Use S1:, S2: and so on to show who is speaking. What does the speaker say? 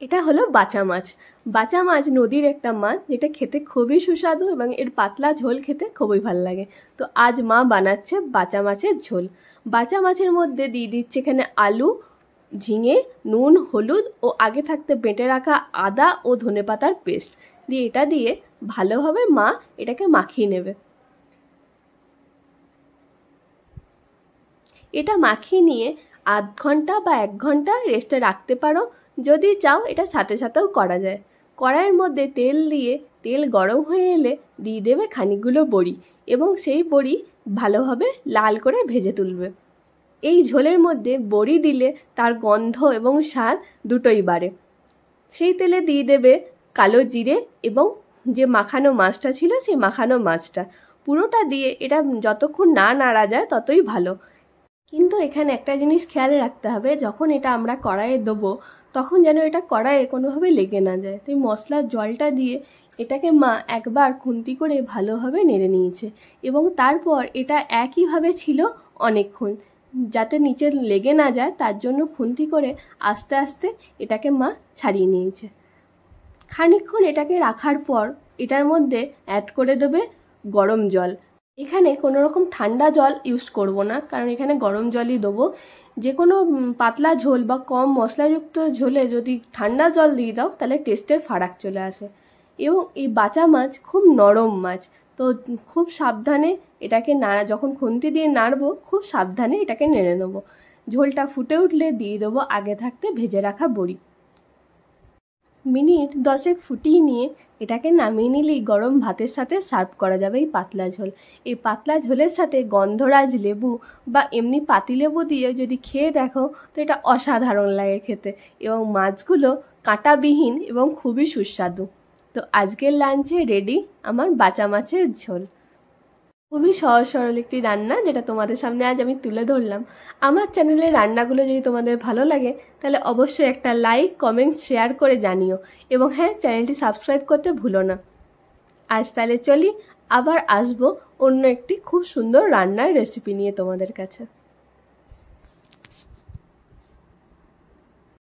S1: এটা হলো বাচা মাছ। বাচা মাছ নদীর একটা মাছ, যেটা খেতে খুবই সুস্বাদু এবং এর পাতলা ঝোল খেতে খুবই ভালো লাগে। তো আজ মা বানাচ্ছে বাচা মাছের ঝোল। বাচা মাছের মধ্যে দিয়ে দিচ্ছে এখানে আলু, ঝিঙে, নুন, হলুদ ও আগে থাকতে বেটে রাখা আদা ও ধনেপাতার পেস্ট দিয়ে এটা দিয়ে ভালোভাবে মা এটাকে মাখিয়ে নেবে। এটা মাখিয়ে নিয়ে আধ ঘন্টা বা 1 ঘন্টা রেস্টে রাখতে পারো। যদি চাও এটা সাথে সাথেও করা যায়। কড়াইয়ের মধ্যে তেল দিয়ে তেল গরম হয়ে এলে দিয়ে দেবে খানিকগুলো বড়ি এবং সেই বড়ি ভালোভাবে লাল করে ভেজে তুলবে। এই ঝোলের মধ্যে বড়ি দিলে তার গন্ধ এবং স্বাদ দুটোই বাড়ে। সেই তেলে দিয়ে দেবে কালো জিরে এবং যে মাখানো মাছটা ছিল সেই মাখানো মাছটা পুরোটা দিয়ে এটা যতক্ষণ না নাড়া যায় ততই ভালো। কিন্তু এখানে একটা জিনিস খেয়াল রাখতে হবে, যখন এটা আমরা কড়াইয়ে দেবো তখন যেন এটা কড়াইয়ে কোনোভাবে লেগে না যায়। তাই মশলার জলটা দিয়ে এটাকে মা একবার খুন্তি করে ভালোভাবে নেড়ে নিয়েছে এবং তারপর এটা একইভাবে ছিল অনেকক্ষণ, যাতে নিচে লেগে না যায় তার জন্য খুন্তি করে আস্তে আস্তে এটাকে মা ছাড়িয়ে নিয়েছে। খানিকক্ষণ এটাকে রাখার পর এটার মধ্যে অ্যাড করে দেবে গরম জল। এখানে কোনো রকম ঠান্ডা জল ইউজ করব না, কারণ এখানে গরম জলই দেবো। যে কোনো পাতলা ঝোল বা কম মশলাযুক্ত ঝোলে যদি ঠান্ডা জল দিয়ে দাও তাহলে টেস্টের ফারাক চলে আসে। এবং এই বাচা মাছ খুব নরম মাছ, তো খুব সাবধানে এটাকে যখন খুন্তি দিয়ে নাড়বো খুব সাবধানে এটাকে নেড়ে নেবো। ঝোলটা ফুটে উঠলে দিয়ে দেবো আগে থাকতে ভেজে রাখা বড়ি। মিনিট 10 ফুটিয়ে নিয়ে এটাকে নামিয়ে নিলেই গরম ভাতের সাথে সার্ভ করা যাবে এই পাতলা ঝোল। এই পাতলা ঝোলের সাথে গন্ধরাজ লেবু বা এমনি পাতিলেবু দিয়ে যদি খেয়ে দেখো তো এটা অসাধারণ লাগে খেতে, এবং মাছগুলো কাঁটাবিহীন এবং খুবই সুস্বাদু। তো আজকের লাঞ্চে রেডি আমার বাচা মাছের ঝোল। খুবই সহজ সরল একটি রান্না, যেটা তোমাদের সামনে আজ আমি তুলে ধরলাম। আমার চ্যানেলের রান্নাগুলো যদি তোমাদের ভালো লাগে তাহলে অবশ্যই একটা লাইক, কমেন্ট, শেয়ার করে জানিও, এবং হ্যাঁ, চ্যানেলটি সাবস্ক্রাইব করতে ভুলো না। আজ তাহলে চলি, আবার আসবো অন্য একটি খুব সুন্দর রান্নার রেসিপি নিয়ে তোমাদের কাছে।